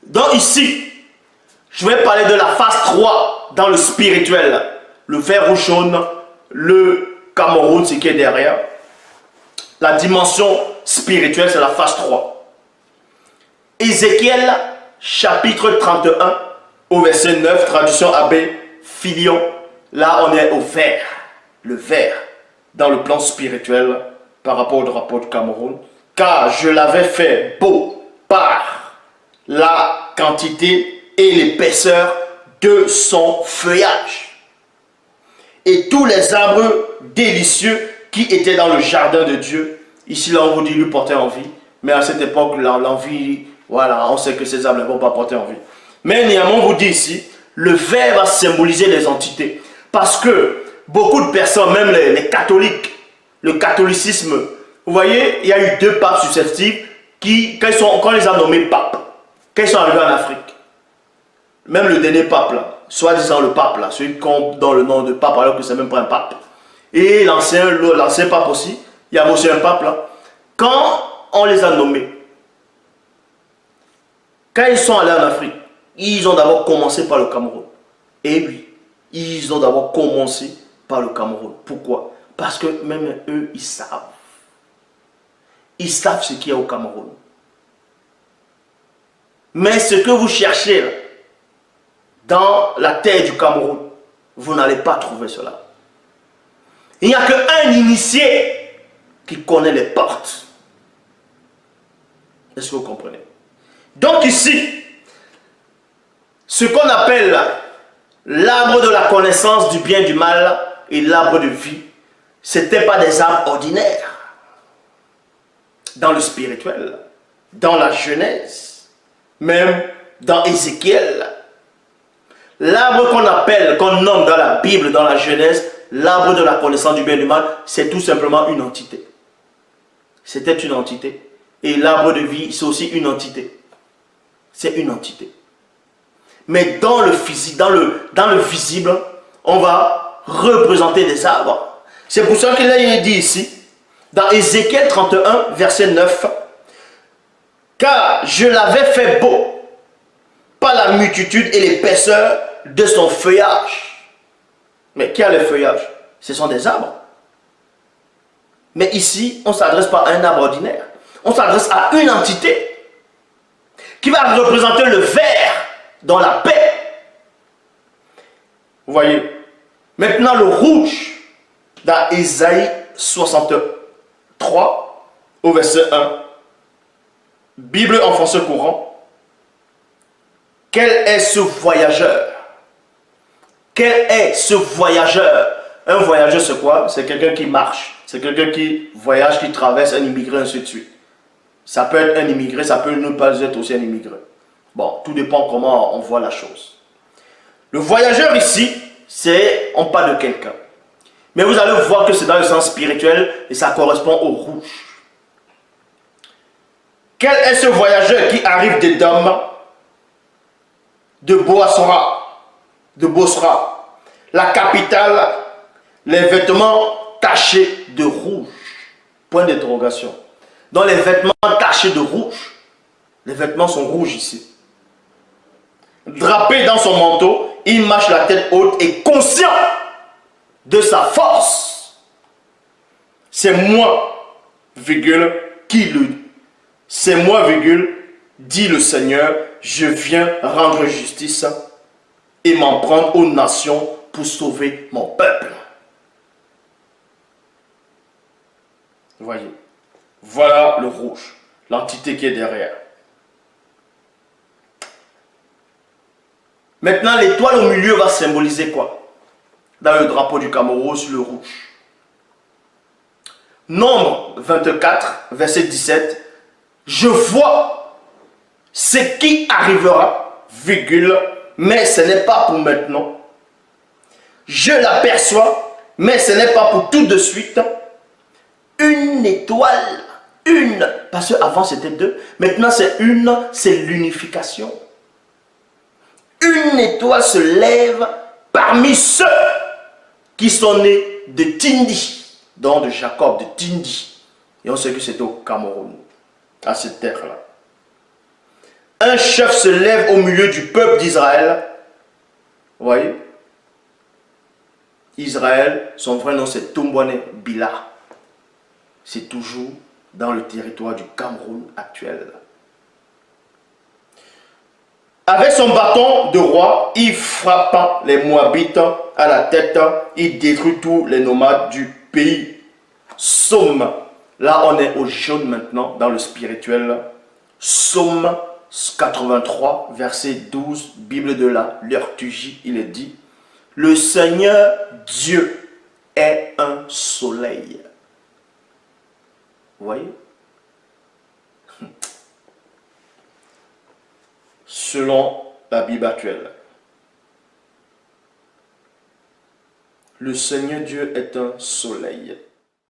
Donc ici, je vais parler de la phase 3 dans le spirituel. Le fer rouge jaune, le Cameroun, ce qui est derrière. La dimension spirituelle, c'est la phase 3. Ézéchiel, chapitre 31, au verset 9, traduction Abbé Filion. Là, on est au vert. Le vert, dans le plan spirituel, par rapport au drapeau du Cameroun. Car je l'avais fait beau par la quantité et l'épaisseur de son feuillage. Et tous les arbres délicieux qui étaient dans le jardin de Dieu, ici là on vous dit lui porter envie, mais à cette époque l'envie, voilà, on sait que ces arbres ne vont pas porter envie. Mais néanmoins on vous dit ici, le vert va symboliser les entités. Parce que beaucoup de personnes, même les catholiques, le catholicisme, vous voyez, il y a eu 2 papes successifs qui, quand on les a nommés papes, quand ils sont arrivés en Afrique, même le dernier pape là, soi-disant le pape là, celui qu'on donne le nom de pape alors que c'est même pas un pape, et l'ancien pape aussi, il y avait aussi un pape là, quand on les a nommés, quand ils sont allés en Afrique, ils ont d'abord commencé par le Cameroun. Et oui, ils ont d'abord commencé par le Cameroun. Pourquoi? Parce que même eux, ils savent. Ils savent ce qu'il y a au Cameroun. Mais ce que vous cherchez là, dans la terre du Cameroun, vous n'allez pas trouver cela. Il n'y a qu'un initié qui connaît les portes. Est-ce que vous comprenez? Donc ici, ce qu'on appelle l'arbre de la connaissance du bien et du mal et l'arbre de vie, ce n'était pas des arbres ordinaires. Dans le spirituel, dans la Genèse, même dans Ézéchiel. L'arbre qu'on appelle, qu'on nomme dans la Bible, dans la Genèse, l'arbre de la connaissance du bien et du mal, c'est tout simplement une entité. C'était une entité. Et l'arbre de vie, c'est aussi une entité. C'est une entité. Mais dans le physique, dans le visible, on va représenter des arbres. C'est pour ça qu'il est dit ici, dans Ézéchiel 31, verset 9, « Car je l'avais fait beau par la multitude et l'épaisseur de son feuillage. » Mais qui a le feuillage? Ce sont des arbres. Mais ici, on ne s'adresse pas à un arbre ordinaire. On s'adresse à une entité qui va représenter le vert dans la paix. Vous voyez? Maintenant, le rouge, dans Ésaïe 63, au verset 1, Bible en français courant. Quel est ce voyageur? Quel est ce voyageur? Un voyageur, c'est quoi? C'est quelqu'un qui marche. C'est quelqu'un qui voyage, qui traverse, un immigré, ainsi de suite. Ça peut être un immigré, ça peut ne pas être aussi un immigré. Bon, tout dépend comment on voit la chose. Le voyageur ici, c'est, on parle de quelqu'un. Mais vous allez voir que c'est dans le sens spirituel et ça correspond au rouge. Quel est ce voyageur qui arrive d'Édom, de Bosra, la capitale, les vêtements tachés de rouge? Point d'interrogation. Dans les vêtements tachés de rouge, les vêtements sont rouges ici. Drapé dans son manteau, il marche la tête haute et conscient de sa force. C'est moi, virgule, qui le dit. C'est moi, virgule, dit le Seigneur, je viens rendre justice et m'en prendre aux nations pour sauver mon peuple. Voyez, voilà le rouge, l'entité qui est derrière. Maintenant, l'étoile au milieu va symboliser quoi? Dans le drapeau du Cameroun, sur le rouge. Nombre 24, verset 17. Je vois ce qui arrivera, virgule, mais ce n'est pas pour maintenant. Je l'aperçois, mais ce n'est pas pour tout de suite. Une étoile, une, parce qu'avant c'était deux, maintenant c'est une, c'est l'unification. Une étoile se lève parmi ceux qui sont nés de Tindi, donc de Jacob, de Tindi. Et on sait que c'était au Cameroun, à cette terre-là. un chef se lève au milieu du peuple d'Israël. Vous voyez? Israël, son vrai nom c'est Tombouane Bila. C'est toujours dans le territoire du Cameroun actuel. Avec son bâton de roi, il frappa les Moabites à la tête, il détruit tous les nomades du pays. Somme, là on est au jaune maintenant, dans le spirituel. Somme 83, verset 12, Bible de la liturgie, il est dit, le Seigneur Dieu est un soleil. Vous voyez? Selon la Bible actuelle, le Seigneur Dieu est un soleil.